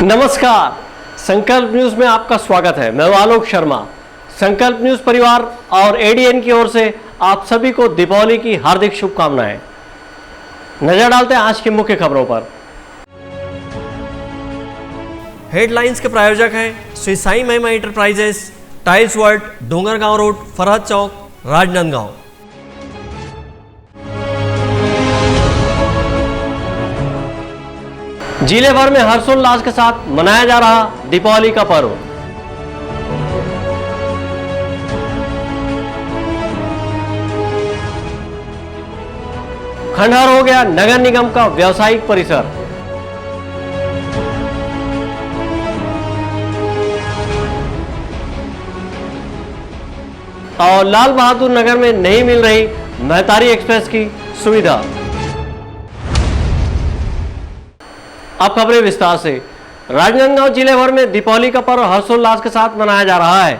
नमस्कार, संकल्प न्यूज में आपका स्वागत है। मैं आलोक शर्मा। संकल्प न्यूज परिवार और एडीएन की ओर से आप सभी को दीपावली की हार्दिक शुभकामनाएं। नजर डालते हैं आज की मुख्य खबरों पर। हेडलाइंस के प्रायोजक हैं Shri Sai Mahima enterprises, tiles world, Dongargaon road, Farhad Chowk, Rajnandgaon. जिले भर में हर्षोल्लास के साथ मनाया जा रहा दीपावली का पर्व। खंडहर हो गया नगर निगम का व्यावसायिक परिसर। और लाल बहादुर नगर में नहीं मिल रही महतारी एक्सप्रेस की सुविधा। अब खबरें विस्तार से। राजनांदगांव जिले भर में दीपावली का पर्व हर्षोल्लास के साथ मनाया जा रहा है।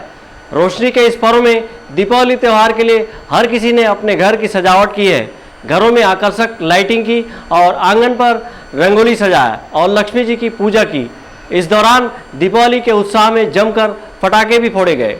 रोशनी के इस पर्व में दीपावली त्योहार के लिए हर किसी ने अपने घर की सजावट की है। घरों में आकर्षक लाइटिंग की और आंगन पर रंगोली सजाया और लक्ष्मी जी की पूजा की। इस दौरान दीपावली के उत्साह में जमकर पटाखे भी फोड़े गए।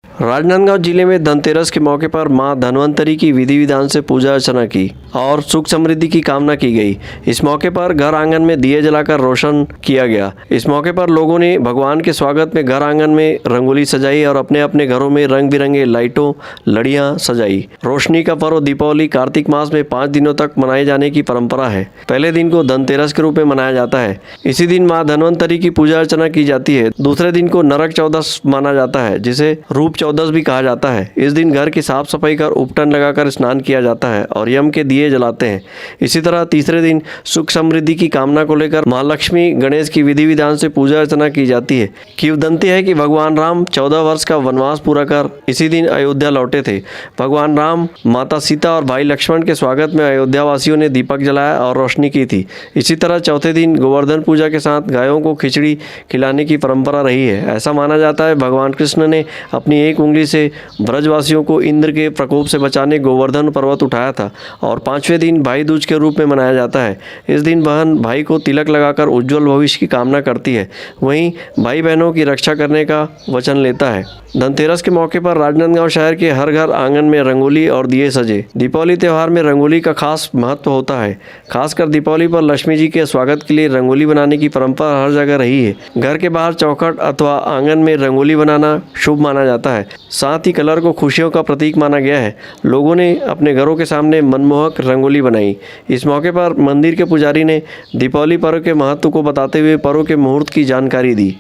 राजनांदगांव जिले में धनतेरस के मौके पर मां धन्वंतरी की विधि विधान से पूजा अर्चना की और सुख समृद्धि की कामना की गई। इस मौके पर घर आंगन में दिए जलाकर रोशन किया गया। इस मौके पर लोगों ने भगवान के स्वागत में घर आंगन में रंगोली सजाई और अपने अपने घरों में रंग बिरंगे लाइटों लड़ियां सजाई। रोशनी का पर्व दीपावली कार्तिक मास में 5 दिनों तक मनाए जाने की परंपरा है। पहले दिन को धनतेरस के रूप में मनाया जाता है। इसी दिन मां धन्वंतरी की पूजा अर्चना की जाती है। दूसरे दिन को नरक चौदस माना जाता है, जिसे रूप चौदस भी कहा जाता है। इस दिन घर की साफ सफाई कर उपटन लगाकर स्नान किया जाता है और यम के दिए जलाते हैं। इसी तरह तीसरे दिन सुख समृद्धि की कामना को लेकर महालक्ष्मी गणेश की विधि विधान से पूजा अर्चना की जाती है। किंवदंती है कि भगवान राम 14 वर्ष का वनवास पूरा कर इसी दिन अयोध्या लौटे थे। भगवान राम, माता सीता और भाई लक्ष्मण के स्वागत में अयोध्या वासियों ने दीपक जलाया और रोशनी की थी। इसी तरह चौथे दिन गोवर्धन पूजा के साथ गायों को खिचड़ी खिलाने की परंपरा रही है। ऐसा माना जाता है भगवान कृष्ण ने अपनी एक उंगली से ब्रजवासियों को इंद्र के प्रकोप से बचाने गोवर्धन पर्वत उठाया था। और 5वें दिन भाई दूज के रूप में मनाया जाता है। इस दिन बहन भाई को तिलक लगाकर उज्जवल भविष्य की कामना करती है। वहीं भाई बहनों की रक्षा करने का वचन लेता है। धनतेरस के मौके पर राजनांदगांव शहर के हर घर आंगन में रंगोली और दिए सजे। दीपावली त्यौहार में रंगोली का खास महत्व होता है। खासकर दीपावली पर लक्ष्मी जी के स्वागत के लिए रंगोली बनाने की परंपरा हर जगह रही है। घर के बाहर चौखट अथवा आंगन में रंगोली बनाना शुभ माना जाता है। साथ ही कलर को खुशियों का प्रतीक माना गया है। लोगों ने अपने घरों के सामने मनमोहक रंगोली बनाई। इस मौके पर मंदिर के पुजारी ने दीपावली पर्व के महत्व को बताते हुए पर्व के मुहूर्त की जानकारी दी।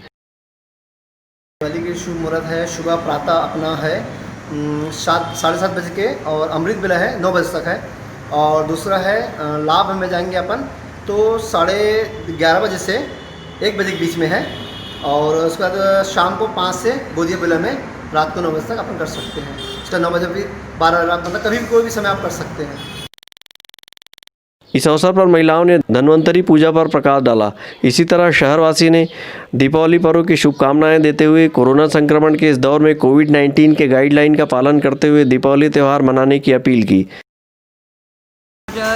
दिवाली की शुभ मुहूर्त है। सुबह प्रातः अपना है 7-7:30 बजे के और अमृत बेला है 9 बजे तक है। और दूसरा है लाभ में जाएंगे अपन तो 11:30 बजे से 1 बजे के बीच में है। और उसके बाद शाम को 5 से गोदिया बेला में रात को 9 बजे तक अपन कर सकते हैं। उसका 9 बजे भी 12 मतलब कभी भी कोई भी समय आप कर सकते हैं। इस अवसर पर महिलाओं ने धन्वंतरी पूजा पर प्रकाश डाला। इसी तरह शहरवासी ने दीपावली पर्व की शुभकामनाएं देते हुए कोरोना संक्रमण के इस दौर में कोविड-19 के गाइडलाइन का पालन करते हुए दीपावली त्यौहार मनाने की अपील की।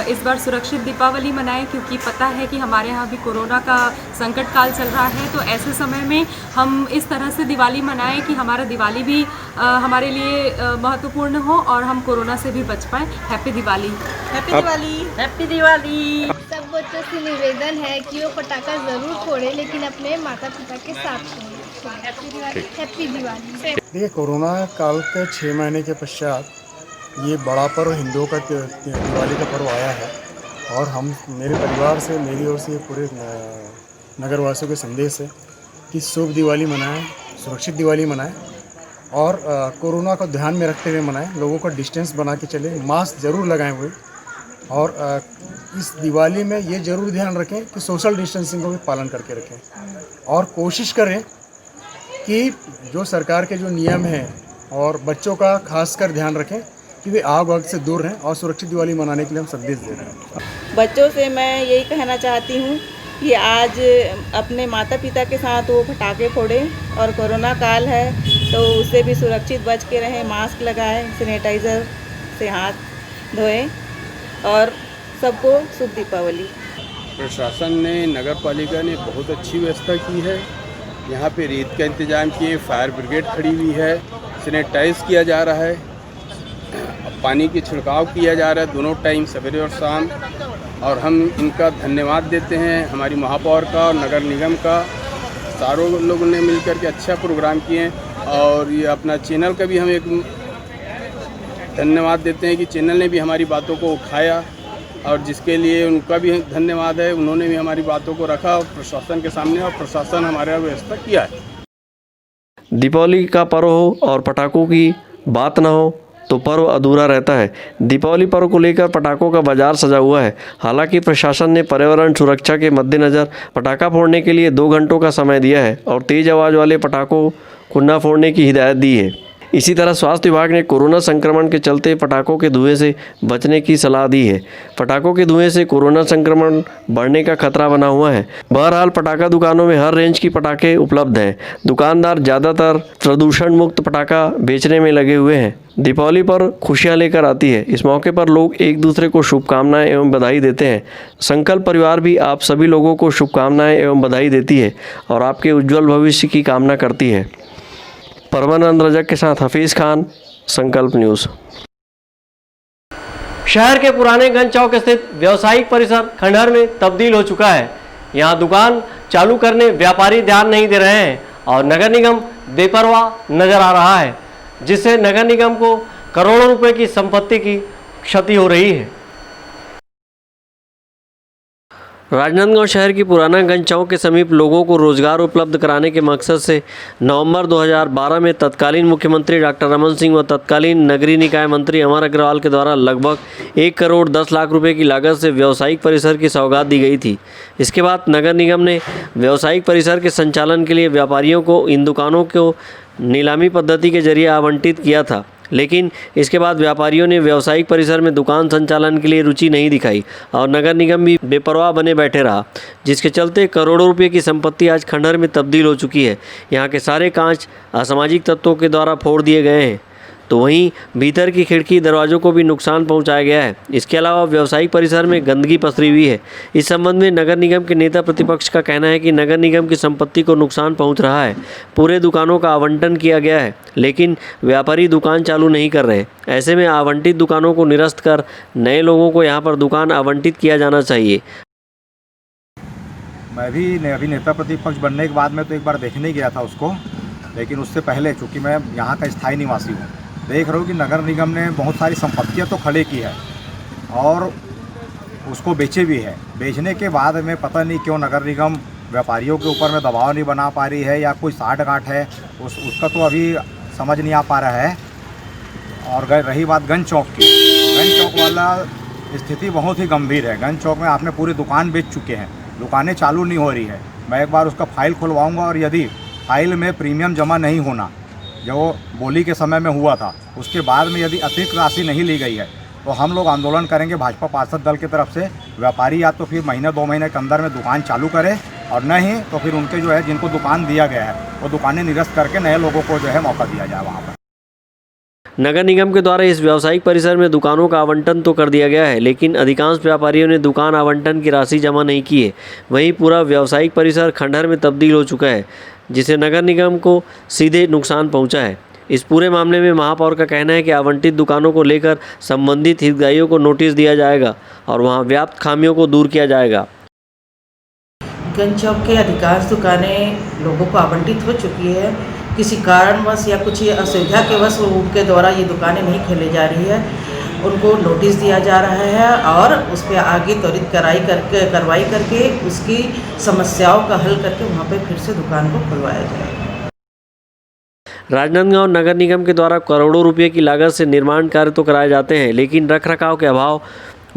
इस बार सुरक्षित दीपावली मनाएं, क्योंकि पता है कि हमारे यहाँ भी कोरोना का संकट काल चल रहा है। तो ऐसे समय में हम इस तरह से दिवाली मनाएं कि हमारा दिवाली भी हमारे लिए महत्वपूर्ण हो और हम कोरोना से भी बच पाएं। Happy Diwali. Happy Diwali. Happy Diwali. सब बच्चों से निवेदन है कि वो पटाखा ज़रूर फोड़े, लेकिन अपने माता पिता के साथ फोड़े। हैप्पी दिवाली। हैप्पी दिवाली। देखिए, कोरोना काल के 6 महीने के पश्चात ये बड़ा पर्व हिंदुओं का दिवाली का पर्व आया है। और हम मेरे परिवार से, मेरी ओर से पूरे नगरवासियों के संदेश है कि शुभ दिवाली मनाएं, सुरक्षित दिवाली मनाएं और कोरोना को ध्यान में रखते हुए मनाएं। लोगों का डिस्टेंस बना के चलें, मास्क ज़रूर लगाएं हुए। और इस दिवाली में ये ज़रूर ध्यान रखें कि सोशल डिस्टेंसिंग को भी पालन करके रखें। और कोशिश करें कि जो सरकार के जो नियम हैं और बच्चों का खासकर ध्यान रखें कि वे आग वाग से दूर रहें। और सुरक्षित दिवाली मनाने के लिए हम संदेश दे रहे हैं। बच्चों से मैं यही कहना चाहती हूँ कि आज अपने माता पिता के साथ वो पटाखे फोड़ें। और कोरोना काल है तो उससे भी सुरक्षित बच के रहें, मास्क लगाएं, सैनिटाइज़र से हाथ धोएं। और सबको शुभ दीपावली। प्रशासन ने, नगर पालिका ने बहुत अच्छी व्यवस्था की है। यहाँ पे रेत का इंतज़ाम किए, फायर ब्रिगेड खड़ी हुई है, सैनिटाइज किया जा रहा है, पानी की छिड़काव किया जा रहा है दोनों टाइम, सवेरे और शाम। और हम इनका धन्यवाद देते हैं, हमारी महापौर का और नगर निगम का। सारों लोगों ने मिलकर के अच्छा प्रोग्राम किए। और ये अपना चैनल का भी हम एक धन्यवाद देते हैं कि चैनल ने भी हमारी बातों को उठाया, और जिसके लिए उनका भी धन्यवाद है। उन्होंने भी हमारी बातों को रखा प्रशासन के सामने, और प्रशासन हमारा व्यवस्था किया है। दीपावली का पर्व हो और पटाखों की बात ना हो तो पर्व अधूरा रहता है। दीपावली पर्व को लेकर पटाखों का बाजार सजा हुआ है। हालांकि प्रशासन ने पर्यावरण सुरक्षा के मद्देनज़र पटाखा फोड़ने के लिए 2 घंटों का समय दिया है और तेज़ आवाज़ वाले पटाखों को न फोड़ने की हिदायत दी है। इसी तरह स्वास्थ्य विभाग ने कोरोना संक्रमण के चलते पटाखों के धुएं से बचने की सलाह दी है। पटाखों के धुएं से कोरोना संक्रमण बढ़ने का खतरा बना हुआ है। बहरहाल पटाखा दुकानों में हर रेंज की पटाखे उपलब्ध हैं। दुकानदार ज़्यादातर प्रदूषण मुक्त पटाखा बेचने में लगे हुए हैं। दीपावली पर खुशियां लेकर आती है। इस मौके पर लोग एक दूसरे को शुभकामनाएं एवं बधाई देते हैं। संकल्प परिवार भी आप सभी लोगों को शुभकामनाएं एवं बधाई देती है और आपके उज्जवल भविष्य की कामना करती है। परमानंद रजक के साथ हफीज़ खान, संकल्प न्यूज़। शहर के पुराने गंज चौक स्थित व्यावसायिक परिसर खंडहर में तब्दील हो चुका है। यहाँ दुकान चालू करने व्यापारी ध्यान नहीं दे रहे हैं और नगर निगम बेपरवाह नजर आ रहा है, जिससे नगर निगम को करोड़ों रुपए की संपत्ति की क्षति हो रही है। राजनांदगांव शहर की पुराना गंज चौक के समीप लोगों को रोजगार उपलब्ध कराने के मकसद से नवंबर 2012 में तत्कालीन मुख्यमंत्री डॉक्टर रमन सिंह व तत्कालीन नगरीय निकाय मंत्री अमर अग्रवाल के द्वारा लगभग 1 करोड़ 10 लाख रुपए की लागत से व्यावसायिक परिसर की सौगात दी गई थी। इसके बाद नगर निगम ने व्यावसायिक परिसर के संचालन के लिए व्यापारियों को इन दुकानों को नीलामी पद्धति के जरिए आवंटित किया था, लेकिन इसके बाद व्यापारियों ने व्यावसायिक परिसर में दुकान संचालन के लिए रुचि नहीं दिखाई और नगर निगम भी बेपरवाह बने बैठे रहा, जिसके चलते करोड़ों रुपए की संपत्ति आज खंडहर में तब्दील हो चुकी है। यहाँ के सारे कांच असामाजिक तत्वों के द्वारा फोड़ दिए गए हैं, तो वहीं भीतर की खिड़की दरवाज़ों को भी नुकसान पहुंचाया गया है। इसके अलावा व्यावसायिक परिसर में गंदगी पसरी हुई है। इस संबंध में नगर निगम के नेता प्रतिपक्ष का कहना है कि नगर निगम की संपत्ति को नुकसान पहुंच रहा है। पूरे दुकानों का आवंटन किया गया है, लेकिन व्यापारी दुकान चालू नहीं कर रहे। ऐसे में आवंटित दुकानों को निरस्त कर नए लोगों को यहाँ पर दुकान आवंटित किया जाना चाहिए। मैं भी अभी नेता प्रतिपक्ष बनने के बाद में तो एक बार देखने गया था उसको, लेकिन उससे पहले चूँकि मैं यहाँ का स्थायी निवासी हूँ, देख रहा हूँ कि नगर निगम ने बहुत सारी संपत्तियाँ तो खड़ी की है और उसको बेचे भी है। बेचने के बाद में पता नहीं क्यों नगर निगम व्यापारियों के ऊपर में दबाव नहीं बना पा रही है या कोई साठ गांठ है उसका तो अभी समझ नहीं आ पा रहा है। और रही बात गंज चौक की, गंज चौक वाला स्थिति बहुत ही गंभीर है। गंज चौक में आपने पूरी दुकान बेच चुके हैं, दुकानें चालू नहीं हो रही है। मैं एक बार उसका फाइल खुलवाऊँगा और यदि फाइल में प्रीमियम जमा नहीं होना जो बोली के समय में हुआ था, उसके बाद में यदि अतिरिक्त राशि नहीं ली गई है तो हम लोग आंदोलन करेंगे भाजपा पार्षद दल की तरफ से। व्यापारी या तो फिर महीने 2 महीने के अंदर में दुकान चालू करे और नहीं तो फिर उनके जो है जिनको दुकान दिया गया है वो दुकानें निरस्त करके नए लोगों को जो है मौका दिया जाए वहाँ पर। नगर निगम के द्वारा इस व्यावसायिक परिसर में दुकानों का आवंटन तो कर दिया गया है, लेकिन अधिकांश व्यापारियों ने दुकान आवंटन की राशि जमा नहीं की है। वहीं पूरा व्यावसायिक परिसर खंडहर में तब्दील हो चुका है, जिसे नगर निगम को सीधे नुकसान पहुंचा है। इस पूरे मामले में महापौर का कहना है कि आवंटित दुकानों को लेकर संबंधित हितग्राहियों को नोटिस दिया जाएगा और वहां व्याप्त खामियों को दूर किया जाएगा। गंज चौक के अधिकांश दुकानें लोगों को आवंटित हो चुकी है। किसी कारणवश या कुछ असुविधा के वश उनके द्वारा ये दुकानें नहीं खोली जा रही है, उनको नोटिस दिया जा रहा है और उस पर आगे त्वरित कार्रवाई करके उसकी समस्याओं का हल करके वहाँ पे फिर से दुकान को खुलवाया जाएगा। राजनांदगांव नगर निगम के द्वारा करोड़ों रुपए की लागत से निर्माण कार्य तो कराए जाते हैं, लेकिन रखरखाव के अभाव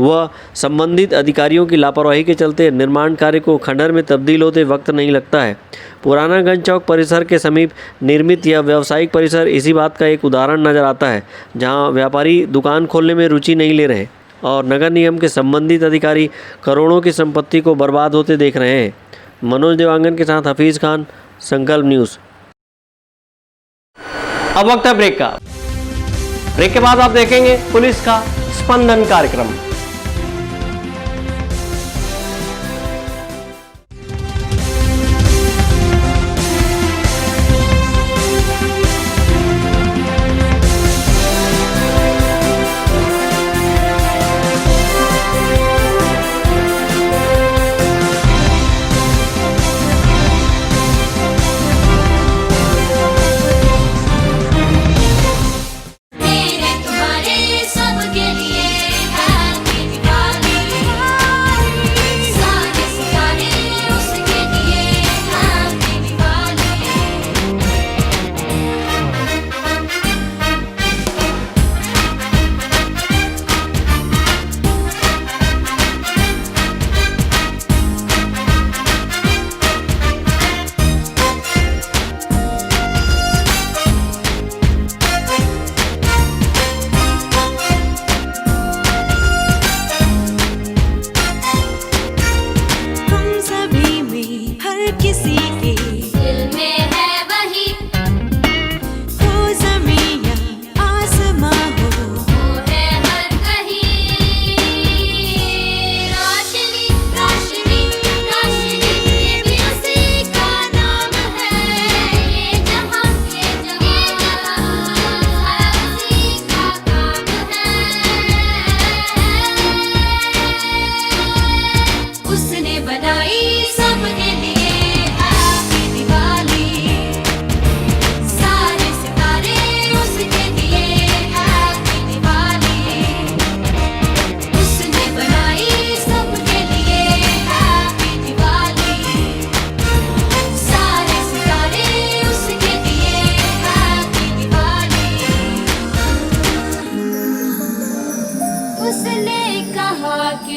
व संबंधित अधिकारियों की लापरवाही के चलते निर्माण कार्य को खंडहर में तब्दील होते वक्त नहीं लगता है। पुराना गंज चौक परिसर के समीप निर्मित यह व्यावसायिक परिसर इसी बात का एक उदाहरण नजर आता है, जहां व्यापारी दुकान खोलने में रुचि नहीं ले रहे और नगर निगम के संबंधित अधिकारी करोड़ों की संपत्ति को बर्बाद होते देख रहे हैं। मनोज देवांगन के साथ हफीज़ खान, संकल्प न्यूज़। अब वक्त है ब्रेक का। ब्रेक के बाद आप देखेंगे पुलिस का स्पंदन कार्यक्रम।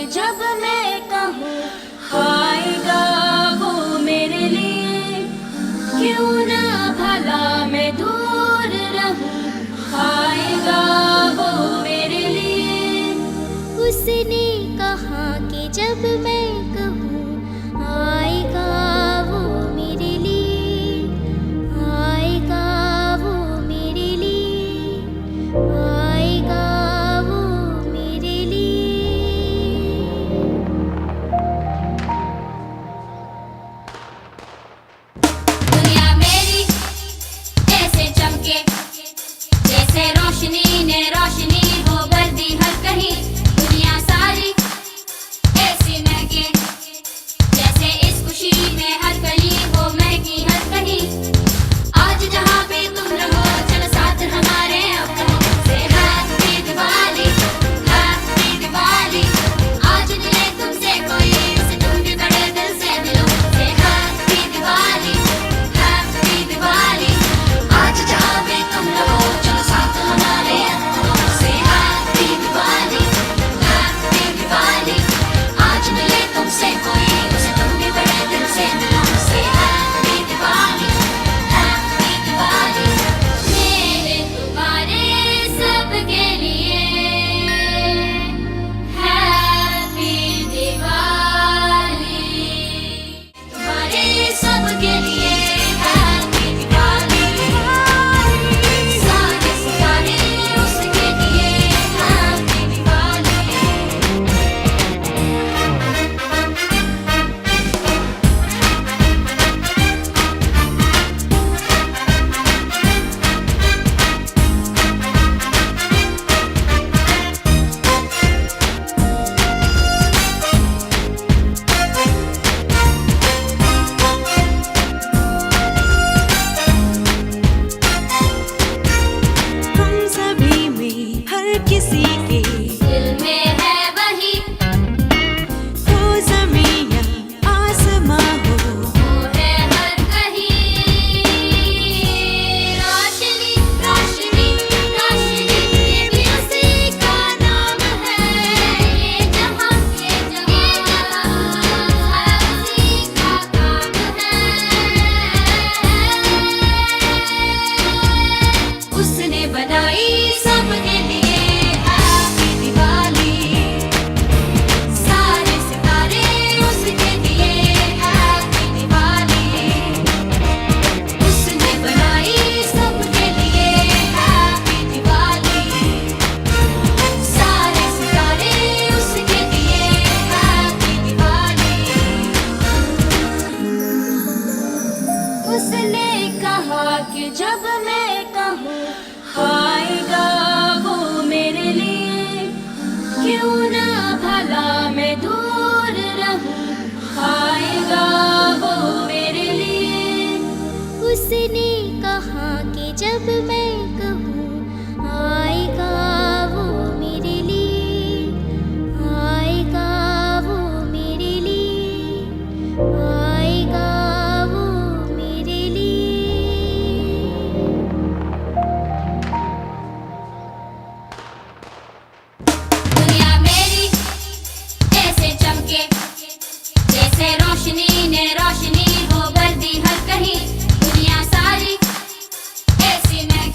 कि जब मैं कहूँ आएगा वो मेरे लिए, क्यों ना भला मैं दूर रहूँ, आएगा वो मेरे लिए। उसने कहा कि जब मैं कहूँ आएगा वो मेरे लिए, आएगा वो मेरे लिए, आएगा वो मेरे लिए। दुनिया मेरी ऐसे चमके जैसे रोशनी ने रोशनी हो भर दी हर कहीं। दुनिया सारी ऐसी महके जैसे इस खुशी में हर कली हो महकी हर कहीं। आज जहाँ पे तुम रहो चलो साथ हमारे अब कहो से हैप्पी दिवाली, हैप्पी दिवाली। आज मिले तुमसे कोई उसे तुम भी बड़े दिल से मिलो से हैप्पी दिवाली, हैप्पी दिवाली। आज जहाँ पे तुम रहो चलो साथ हमारे अब कहो से हैप्पी दिवाली, हैप्पी दिवाली। आज मिले तुमसे कोई उसे तुम भी बड़े दिल से मिलो से हैप्पी दिवाली, हैप्पी दिवाली। मेरे तुम्हारे सबके लिए हैप्पी दिवाली, तुम्हारे सबके लिए हैप्पी दिवाली। सारे सितारे उसके लिए हैप्पी दिवाली। हम सभी में हर किसी के दिल में है वही तो ज़मीं या आसमां हो, वो है हर कहीं। रोशनी रोशनी रोशनी ये भी उसी का नाम है। ये जहां उसी का काम है। उसने बनाई सबके लिए हैप्पी दिवाली। सारे सितारे उसके लिए हैप्पी दिवाली। उसने बनाई सबके लिए हैप्पी दिवाली। सारे सितारे उसके लिए हैप्पी दिवाली। उसने कहा कि जब मैं कहूँ आएगा वो मेरे लिए, क्यों ना भला मैं दूर रहूँ, आएगा वो मेरे लिए। उसने कहा कि जब मैं कहूँ आएगा वो मेरे लिए, आएगा वो मेरे लिए, आएगा वो मेरे लिए। दुनिया मेरी ऐसे चमके जैसे रोशनी ने रोशनी हो भर दी हर कहीं। दुनिया सारी ऐसी महके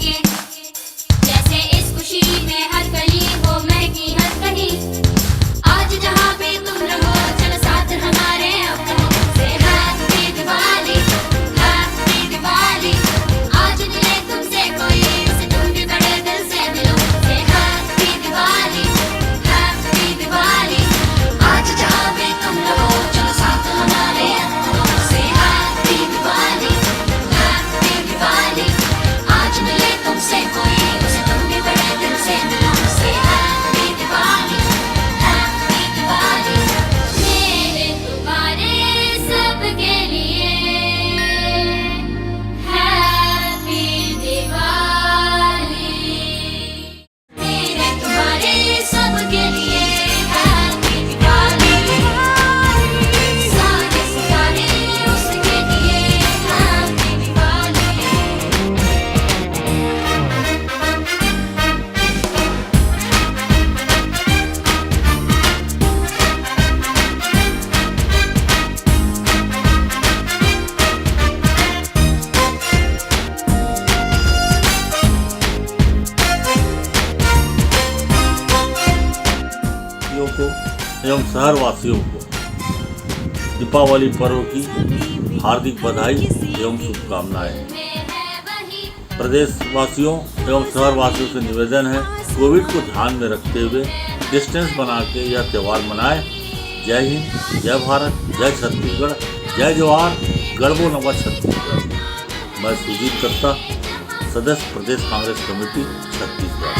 वासियों को एवं शहरवासियों को दीपावली पर्व की हार्दिक बधाई एवं शुभकामनाएं। प्रदेशवासियों एवं शहरवासियों से निवेदन है, कोविड को ध्यान में रखते हुए डिस्टेंस बना के यह त्यौहार मनाएं। जय हिंद, जय भारत, जय छत्तीसगढ़, जय जवाहर, गढ़बो नवा छत्तीसगढ़। मैं सुजीत दत्ता, सदस्य प्रदेश कांग्रेस कमेटी छत्तीसगढ़।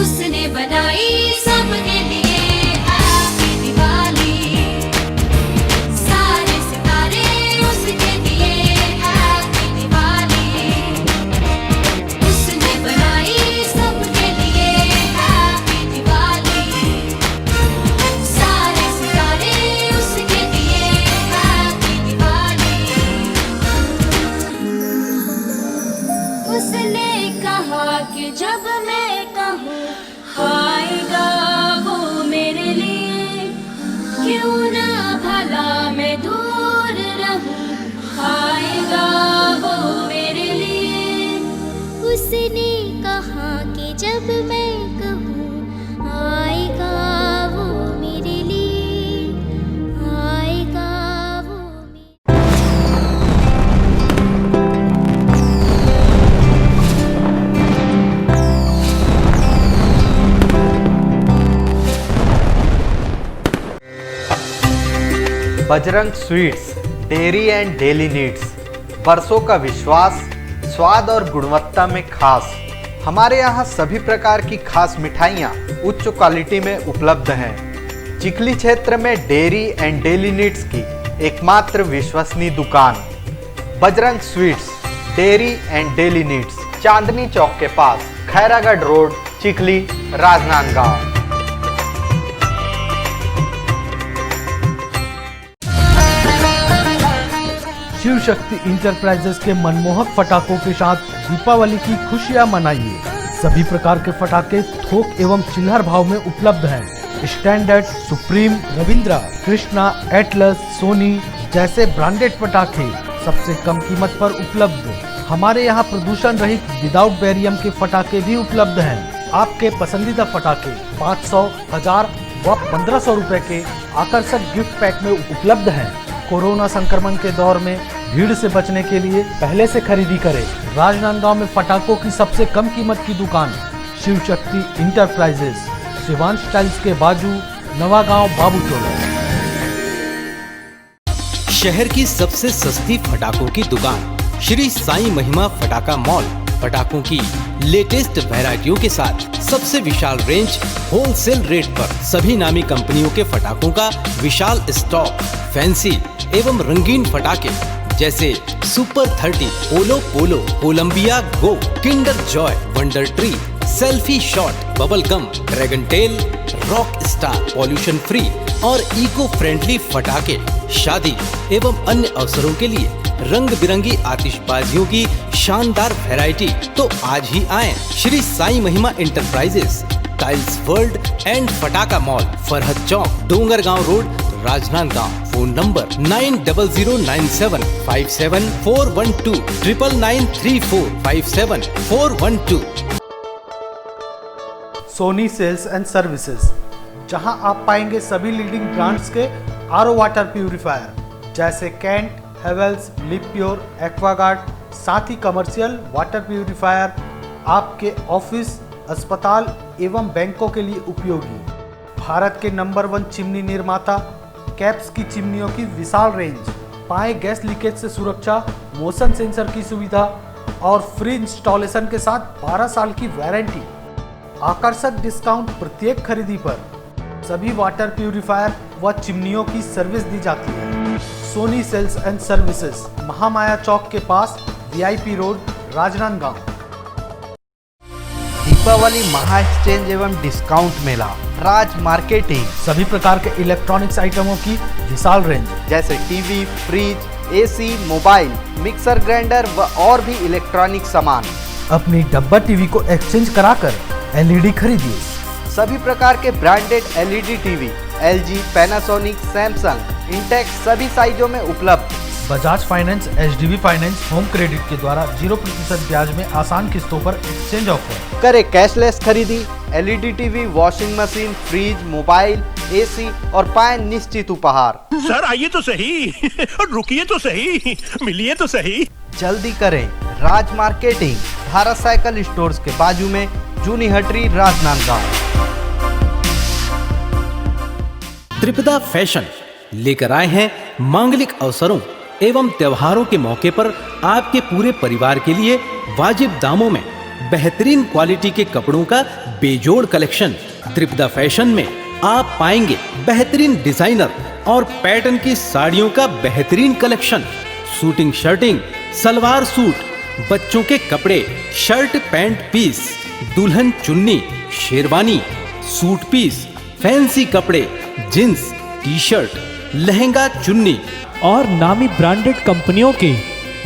उसने बनाई सबके लिए हैप्पी दिवाली, सारे सितारे उसके लिए हैप्पी दिवाली। उसने बनाई सबके लिए हैप्पी दिवाली, सारे सितारे उसके लिए हैप्पी दिवाली। उसने कहा कि जब मैं कहूँ आएगा वो मेरे लिए, क्यों ना भला मैं दूर रहूं, आएगा वो मेरे लिए। उसने कहा कि जब मैं कहूँ आएगा वो मेरे लिए, आएगा वो Bajrang sweets, dairy and daily needs, बरसों का विश्वास, स्वाद और गुणवत्ता में खास। हमारे यहाँ सभी प्रकार की खास मिठाइयाँ उच्च क्वालिटी में उपलब्ध हैं। चिखली क्षेत्र में डेयरी एंड डेली नीड्स की एकमात्र विश्वसनीय दुकान Bajrang sweets, dairy and daily needs, Chandni Chowk के पास, खैरागढ़ रोड, चिखली, राजनांदगांव। शिव शक्ति इंटरप्राइजेस के मनमोहक पटाखों के साथ दीपावली की खुशियां मनाइए। सभी प्रकार के पटाखे थोक एवं चिल्हर भाव में उपलब्ध हैं। Standard, supreme, Ravindra, Krishna, Atlas, Sony जैसे ब्रांडेड पटाखे सबसे कम कीमत पर उपलब्ध। हमारे यहाँ प्रदूषण रहित विदाउट बैरियम के पटाखे भी उपलब्ध हैं। आपके पसंदीदा पटाखे 500, 1000 व 1500 रुपए के आकर्षक गिफ्ट पैक में उपलब्ध हैं। कोरोना संक्रमण के दौर में भीड़ से बचने के लिए पहले से खरीदी करें। राजनांदगांव में पटाखों की सबसे कम कीमत की दुकान शिव शक्ति इंटरप्राइजेस, शिवांश टाइल्स के बाजू, नवागांव, बाबूचोला। शहर की सबसे सस्ती पटाखों की दुकान श्री साई महिमा पटाखा मॉल। पटाखों की लेटेस्ट वैरायटियों के साथ सबसे विशाल रेंज, होलसेल रेट पर सभी नामी कंपनियों के पटाखों का विशाल स्टॉक। फैंसी एवं रंगीन पटाखे जैसे super 30, polo polo, Colombia go, Kinder Joy, wonder tree, selfie shot, bubble gum, dragon tail, rock star, pollution free और इको फ्रेंडली पटाखे शादी एवं अन्य अवसरों के लिए रंग बिरंगी आतिशबाजियों की शानदार वैरायटी। तो आज ही आएं Shri Sai Mahima enterprises, tiles world and पटाखा mall, Farhad Chowk, Dongargaon road, Rajnandgaon. Phone number 9000975741 99345741 Soni sales and services, जहां आप पाएंगे सभी लीडिंग ब्रांड्स के आरओ वाटर प्यूरिफायर जैसे Kent, Havells, Livpure, Aquaguard, साथ ही कमर्शियल वाटर प्यूरिफायर आपके ऑफिस, अस्पताल एवं बैंकों के लिए उपयोगी। भारत के नंबर 1 चिमनी निर्माता कैप्स की चिमनियों की विशाल रेंज, पाए गैस लीकेज से सुरक्षा, मोशन सेंसर की सुविधा और फ्री इंस्टॉलेशन के साथ 12 साल की वारंटी। आकर्षक डिस्काउंट प्रत्येक खरीदी पर। सभी वाटर प्यूरिफायर व चिमनियों की सर्विस दी जाती है। Sony sales and services, Mahamaya Chowk के पास, VIP रोड, राजनांदगांव। दीपावली महा एक्सचेंज एवं डिस्काउंट मेला, राज मार्केटिंग। सभी प्रकार के इलेक्ट्रॉनिक्स आइटमों की विशाल रेंज जैसे TV, fridge, AC, mobile, mixer grinder व और भी इलेक्ट्रॉनिक सामान। अपनी डब्बा टीवी को एक्सचेंज कराकर LED खरीदिए। सभी प्रकार के branded LED TV LG, Panasonic, Samsung, Intex सभी साइजों में उपलब्ध। Bajaj finance, HDB finance, home credit के द्वारा 0% ब्याज में आसान किस्तों पर एक्सचेंज ऑफर। करे कैशलेस खरीदी, LED TV, washing machine, fridge, mobile, AC और पाए निश्चित उपहार। सर आइए तो सही और रुकिए तो सही, मिलिए तो सही। जल्दी करें, राज मार्केटिंग, भारत साइकिल स्टोर्स के बाजू में, जूनी हटरी, राजनांदगांव। त्रिपदा फैशन लेकर आए हैं मांगलिक अवसरों एवं त्योहारों के मौके पर आपके पूरे परिवार के लिए वाजिब दामों में बेहतरीन क्वालिटी के कपड़ों का बेजोड़ कलेक्शन। त्रिपदा फैशन में आप पाएंगे बेहतरीन डिजाइनर और पैटर्न की साड़ियों का बेहतरीन collection, suiting shirting, salwar suit, बच्चों के कपड़े, शर्ट पैंट पीस, दुल्हन चुन्नी, शेरवानी, सूट पीस, फैंसी कपड़े, जींस, टी शर्ट, लहंगा चुन्नी और नामी ब्रांडेड कंपनियों के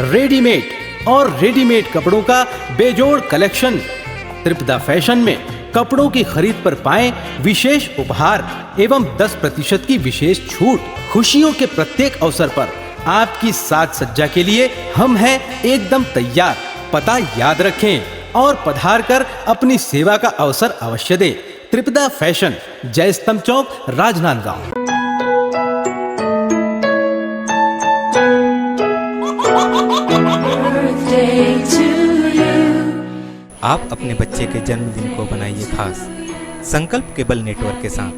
रेडीमेड कपड़ों का बेजोड़ कलेक्शन। त्रिपदा फैशन में कपड़ों की खरीद पर पाएं विशेष उपहार एवं 10% की विशेष छूट। खुशियों के प्रत्येक अवसर पर आपकी साज सज्जा के लिए हम हैं एकदम तैयार। पता याद रखें और पधार कर अपनी सेवा का अवसर अवश्य दें। त्रिपदा फैशन, जय स्तंभ चौक, राजनांदगांव। आप अपने बच्चे के जन्मदिन को बनाइए खास संकल्प केबल नेटवर्क के साथ।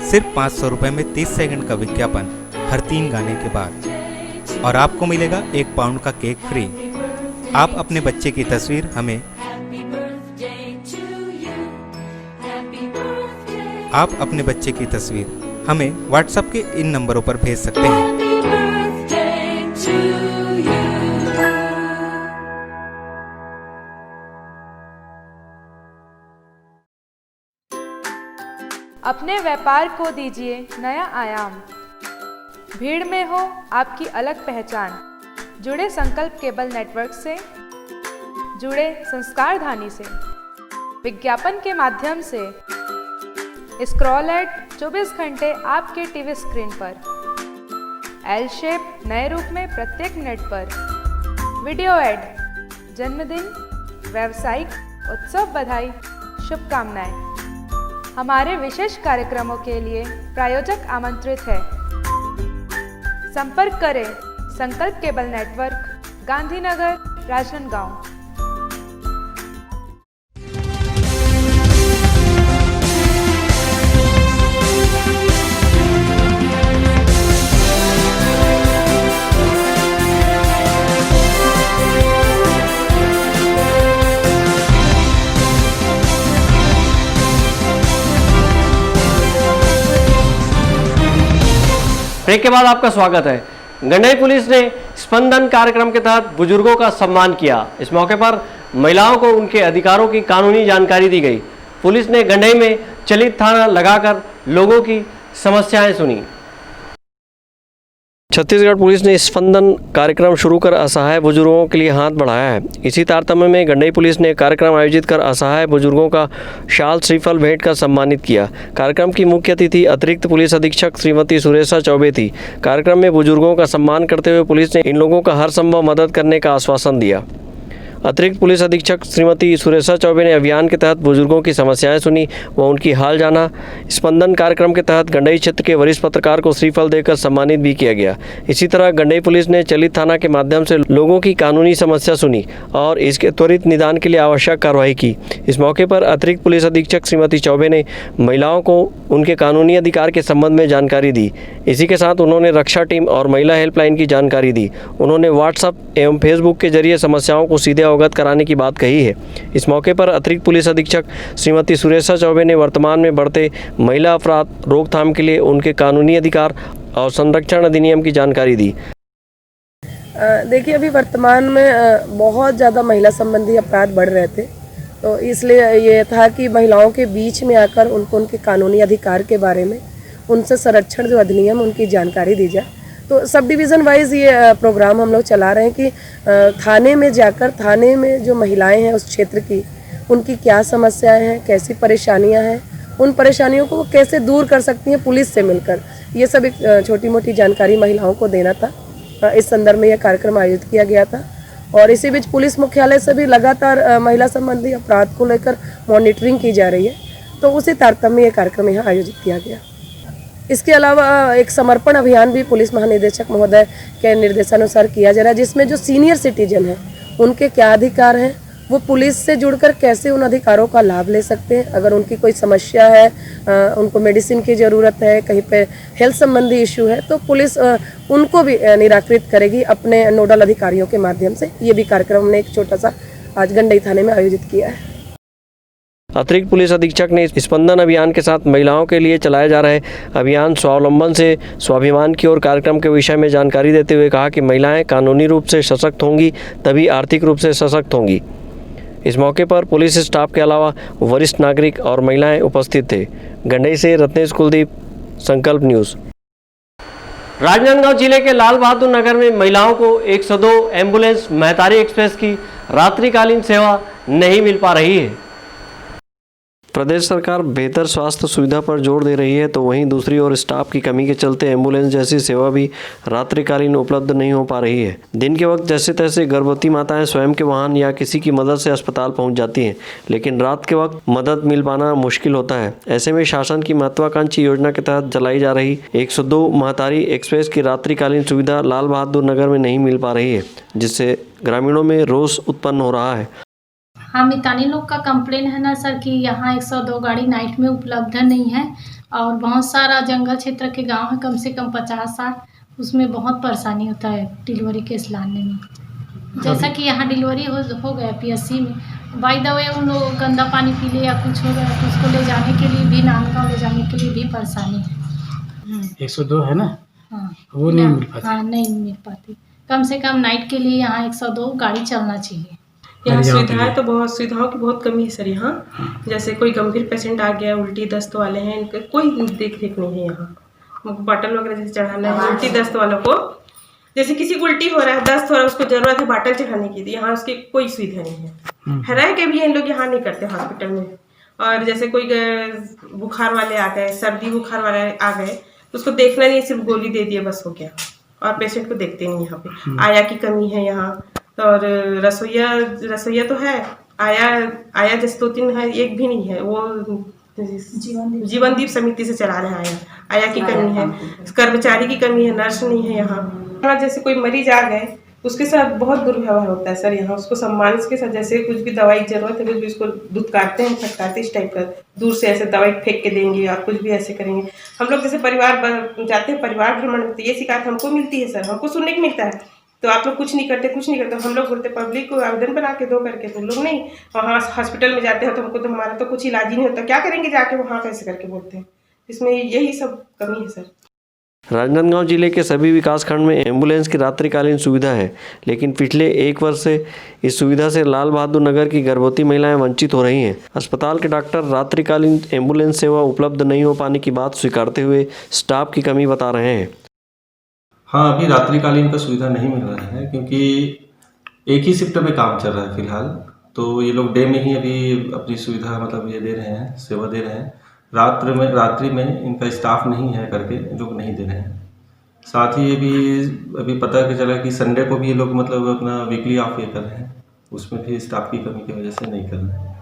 सिर्फ 500 रुपये में 30 सेकंड का विज्ञापन हर 3 गाने के बाद और आपको मिलेगा 1 पाउंड का केक फ्री। आप अपने बच्चे की तस्वीर हमें व्हाट्सएप के इन नंबरों पर भेज सकते हैं। अपने व्यापार को दीजिए नया आयाम। भीड़ में हो आपकी अलग पहचान। जुड़े संकल्प केबल नेटवर्क से, जुड़े संस्कारधानी से। विज्ञापन के माध्यम से स्क्रॉल एड 24 घंटे आपके टीवी स्क्रीन पर। एल शेप नए रूप में प्रत्येक मिनट पर। वीडियो एड, जन्मदिन, व्यावसायिक उत्सव बधाई, शुभकामनाएं। हमारे विशेष कार्यक्रमों के लिए प्रायोजक आमंत्रित है। संपर्क करें Sankalp cable network, Gandhinagar, Rajnandgaon. Break के बाद आपका स्वागत है। गंडई पुलिस ने स्पंदन कार्यक्रम के तहत बुजुर्गों का सम्मान किया। इस मौके पर महिलाओं को उनके अधिकारों की कानूनी जानकारी दी गई। पुलिस ने गंडई में चलित थाना लगाकर लोगों की समस्याएं सुनी। छत्तीसगढ़ पुलिस ने स्पंदन कार्यक्रम शुरू कर असहाय बुजुर्गों के लिए हाथ बढ़ाया है। इसी तारतम्य में गंडई पुलिस ने कार्यक्रम आयोजित कर असहाय बुजुर्गों का शाल श्रीफल भेंट कर सम्मानित किया। कार्यक्रम की मुख्य अतिथि अतिरिक्त पुलिस अधीक्षक श्रीमती सुरेशा चौबे थी। कार्यक्रम में बुजुर्गों का सम्मान करते हुए पुलिस ने इन लोगों का हर संभव मदद करने का आश्वासन दिया। अतिरिक्त पुलिस अधीक्षक श्रीमती सुरेशा चौबे ने अभियान के तहत बुजुर्गों की समस्याएं सुनी व उनकी हाल जाना। स्पंदन कार्यक्रम के तहत गंडई क्षेत्र के वरिष्ठ पत्रकार को श्रीफल देकर सम्मानित भी किया गया। इसी तरह गंडई पुलिस ने चलित थाना के माध्यम से लोगों की कानूनी समस्या सुनी और इसके त्वरित निदान के लिए आवश्यक कार्रवाई की। इस मौके पर अतिरिक्त पुलिस अधीक्षक श्रीमती चौबे ने महिलाओं को उनके कानूनी अधिकार के संबंध में जानकारी दी। इसी के साथ उन्होंने रक्षा टीम और महिला हेल्पलाइन की जानकारी दी। उन्होंने व्हाट्सएप एवं फेसबुक के जरिए समस्याओं को सीधे अवगत कराने की बात कही है। इस मौके पर अतिरिक्त पुलिस अधीक्षक श्रीमती सुरेशा चौबे ने वर्तमान में बढ़ते महिला अपराध रोकथाम के लिए उनके कानूनी अधिकार और संरक्षण अधिनियम की जानकारी दी। देखिए, अभी वर्तमान में बहुत ज़्यादा महिला संबंधी अपराध बढ़ रहे थे, तो इसलिए ये था कि महिलाओं के बीच में आकर उनको उनके कानूनी अधिकार के बारे में, उनसे संरक्षण जो अधिनियम, उनकी जानकारी दी जाए। तो सब डिवीज़न वाइज ये प्रोग्राम हम लोग चला रहे हैं कि थाने में जाकर, थाने में जो महिलाएं हैं उस क्षेत्र की, उनकी क्या समस्याएं हैं, कैसी परेशानियां हैं, उन परेशानियों को कैसे दूर कर सकती हैं पुलिस से मिलकर, ये सब एक छोटी मोटी जानकारी महिलाओं को देना था। इस संदर्भ में यह कार्यक्रम आयोजित किया गया था। और इसी बीच पुलिस मुख्यालय से भी लगातार महिला संबंधी अपराध को लेकर मॉनिटरिंग की जा रही है, तो उसी तारतम्य में यह कार्यक्रम यहाँ आयोजित किया गया। इसके अलावा एक समर्पण अभियान भी पुलिस महानिदेशक महोदय के निर्देशानुसार किया जा रहा है, जिसमें जो सीनियर सिटीजन हैं उनके क्या अधिकार हैं, वो पुलिस से जुड़कर कैसे उन अधिकारों का लाभ ले सकते हैं। अगर उनकी कोई समस्या है, उनको मेडिसिन की ज़रूरत है, कहीं पे हेल्थ संबंधी इशू है, तो पुलिस उनको भी निराकृत करेगी अपने नोडल अधिकारियों के माध्यम से। ये भी कार्यक्रम हमने एक छोटा सा आज गंडई थाने में आयोजित किया है। अतिरिक्त पुलिस अधीक्षक ने स्पंदन अभियान के साथ महिलाओं के लिए चलाए जा रहे अभियान स्वावलंबन से स्वाभिमान की ओर कार्यक्रम के विषय में जानकारी देते हुए कहा कि महिलाएं कानूनी रूप से सशक्त होंगी तभी आर्थिक रूप से सशक्त होंगी। इस मौके पर पुलिस स्टाफ के अलावा वरिष्ठ नागरिक और महिलाएं उपस्थित थे। गंडई से रत्नेश कुलदीप, संकल्प न्यूज़। राजनांदगांव जिले के लाल बहादुर नगर में महिलाओं को 102 एम्बुलेंस महतारी एक्सप्रेस की रात्रिकालीन सेवा नहीं मिल पा रही है। प्रदेश सरकार बेहतर स्वास्थ्य सुविधा पर जोर दे रही है, तो वहीं दूसरी ओर स्टाफ की कमी के चलते एम्बुलेंस जैसी सेवा भी रात्रिकालीन उपलब्ध नहीं हो पा रही है। दिन के वक्त जैसे तैसे गर्भवती माताएं स्वयं के वाहन या किसी की मदद से अस्पताल पहुंच जाती हैं, लेकिन रात के वक्त मदद मिल पाना मुश्किल होता है। ऐसे में शासन की महत्वाकांक्षी योजना के तहत चलाई जा रही 102 महतारी एक्सप्रेस की रात्रिकालीन सुविधा लाल बहादुर नगर में नहीं मिल पा रही है, जिससे ग्रामीणों में रोष उत्पन्न हो रहा है। हाँ, मितानी लोग का कंप्लेन है ना सर कि यहाँ 102 गाड़ी नाइट में उपलब्ध नहीं है और बहुत सारा जंगल क्षेत्र के गांव है, कम से कम 50-60, उसमें बहुत परेशानी होता है डिलीवरी केस लाने में। जैसा कि यहाँ डिलीवरी हो गया PSC में, बाय द वे उन लोग गंदा पानी पी ले या कुछ हो गया तो उसको ले जाने के लिए भी, नानगांव ले जाने के लिए भी परेशानी है। 102 है ना? हाँ, वो नहीं मिल पाती। हाँ, नहीं मिल पाती। कम से कम नाइट के लिए यहाँ 102 गाड़ी चलना चाहिए। यहाँ सुविधाएं तो बहुत, सुविधाओं की बहुत कमी है सर यहाँ। जैसे कोई गंभीर पेशेंट आ गया, उल्टी दस्त वाले हैं, इनके कोई देख रेख नहीं है यहाँ। बॉटल वगैरह जैसे चढ़ाना है उल्टी दस्त वालों को, जैसे किसी को उल्टी हो रहा है, दस्त हो रहा है, उसको जरूरत है बॉटल चढ़ाने की, यहाँ उसकी कोई सुविधा नहीं है। रह के भी इन लोग यहाँ नहीं करते हॉस्पिटल में। और जैसे कोई बुखार वाले आ गए, सर्दी बुखार वाले आ गए, उसको देखना नहीं, सिर्फ गोली दे दिए बस हो गया, और पेशेंट को देखते नहीं यहाँ पे। आया की कमी है यहाँ, और रसोईया तो है, आया जैसे 2-3 है, एक भी नहीं है, वो जीवनदीप समिति से चला रहे हैं। आया की कमी है, कर्मचारी की कमी है, नर्स नहीं है यहाँ। जैसे कोई मरीज आ गए, उसके साथ बहुत दुर्व्यवहार होता है सर यहाँ। उसको सम्मान के साथ, जैसे कुछ भी दवाई की जरूरत है, कुछ भी उसको धुतकारते हैं, फटकारते, इस टाइप का दूर से ऐसे दवाई फेंक के देंगे और कुछ भी ऐसे करेंगे। हम लोग जैसे परिवार जाते हैं, परिवार भ्रमण में, तो ये शिकायत हमको मिलती है सर, हमको सुनने को मिलता है। तो आप लोग कुछ नहीं करते, कुछ नहीं करते। हम लोग बोलते पब्लिक को आवेदन बना के दो करके, तो लोग नहीं। वहाँ हॉस्पिटल में जाते हैं तो हमको तो, हमारा तो कुछ इलाज ही नहीं होता, क्या करेंगे जाके वहाँ, कैसे करके बोलते हैं। इसमें यही सब कमी है सर। राजनांदगांव जिले के सभी विकासखंड में एम्बुलेंस की रात्रिकालीन सुविधा है, लेकिन पिछले 1 वर्ष से इस सुविधा से लाल बहादुर नगर की गर्भवती महिलाएं वंचित हो रही हैं। अस्पताल के डॉक्टर रात्रिकालीन एम्बुलेंस सेवा उपलब्ध नहीं हो पाने की बात स्वीकारते हुए स्टाफ की कमी बता रहे हैं। हाँ, अभी रात्रिकालीन का सुविधा नहीं मिल रहा है, क्योंकि एक ही शिफ्ट में काम चल रहा है फिलहाल। तो ये लोग डे में ही अभी अपनी सुविधा मतलब ये दे रहे हैं, सेवा दे रहे हैं। रात्रि में इनका स्टाफ नहीं है करके लोग नहीं दे रहे हैं। साथ ही ये भी अभी पता चला कि संडे को भी ये लोग मतलब अपना वीकली ऑफ ये कर रहे हैं, उसमें भी स्टाफ की कमी की वजह से नहीं कर रहे हैं,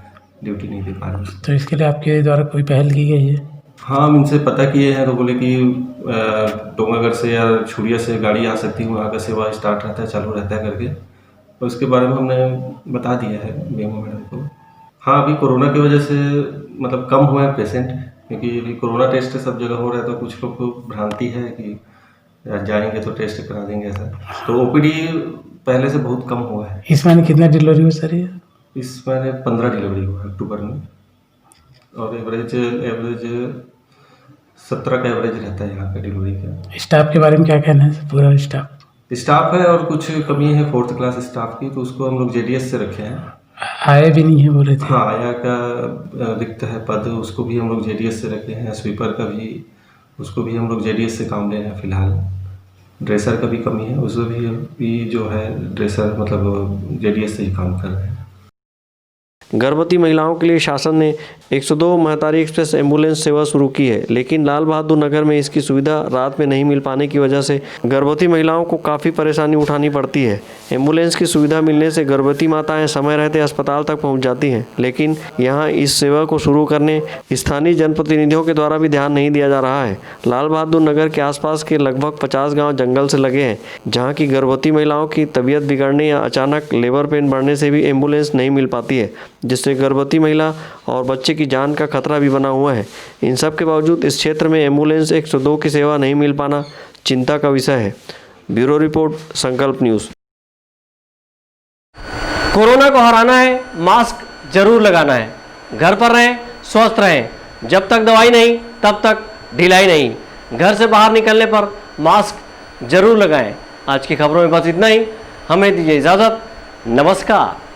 ड्यूटी नहीं दे पा रहे। तो इसके लिए आपके द्वारा कोई पहल की गई है? हाँ, हम इनसे पता किए हैं, तो बोले कि डोंगागढ़ से या छुड़िया से गाड़ी आ सकती है, वहाँ का सेवा स्टार्ट रहता है, चालू रहता है करके। तो उसके बारे में हमने बता दिया है बीएमओ मैडम को। हाँ, अभी कोरोना की वजह से मतलब कम हुआ है पेशेंट, क्योंकि अभी कोरोना टेस्ट सब जगह हो रहा है, तो कुछ लोग को भ्रांति है कि जाएंगे तो टेस्ट करा देंगे ऐसा। तो ओपीडी पहले से बहुत कम हुआ है। इस महीने कितना डिलीवरी हुआ सर? ये इस महीने 15 डिलीवरी हुआ है अक्टूबर में, और एवरेज 17 का एवरेज रहता है यहाँ का डिलीवरी का। स्टाफ के बारे में क्या कहना है? पूरा स्टाफ है और कुछ कमी है 4th क्लास स्टाफ की, तो उसको हम लोग JDS से रखे हैं। आया भी नहीं है बोले थे। हाँ, आया का रिक्त है पद, उसको भी हम लोग JDS से रखे हैं। स्वीपर का भी, उसको भी हम लोग JDS से काम ले रहे हैं फिलहाल। ड्रेसर का भी कमी है, उसको भी जो है ड्रेसर मतलब JDS से ही काम कर रहे हैं। गर्भवती महिलाओं के लिए शासन ने 102 महतारी एक्सप्रेस एम्बुलेंस सेवा शुरू की है, लेकिन लाल बहादुर नगर में इसकी सुविधा रात में नहीं मिल पाने की वजह से गर्भवती महिलाओं को काफ़ी परेशानी उठानी पड़ती है। एम्बुलेंस की सुविधा मिलने से गर्भवती माताएं समय रहते अस्पताल तक पहुंच जाती हैं, लेकिन यहां इस सेवा को शुरू करने स्थानीय जनप्रतिनिधियों के द्वारा भी ध्यान नहीं दिया जा रहा है। लाल बहादुर नगर के आसपास के लगभग 50 गाँव जंगल से लगे हैं, जहाँ की गर्भवती महिलाओं की तबीयत बिगड़ने या अचानक लेबर पेन बढ़ने से भी एम्बुलेंस नहीं मिल पाती है, जिससे गर्भवती महिला और बच्चे की जान का खतरा भी बना हुआ है। इन सब के बावजूद इस क्षेत्र में एम्बुलेंस 102 की सेवा नहीं मिल पाना चिंता का विषय है। ब्यूरो रिपोर्ट, संकल्प न्यूज़। कोरोना को हराना है, मास्क जरूर लगाना है। घर पर रहें, स्वस्थ रहें। जब तक दवाई नहीं तब तक ढिलाई नहीं। घर से बाहर निकलने पर मास्क जरूर लगाएं। आज की खबरों में बस इतना ही। हमें दीजिए इजाज़त। नमस्कार।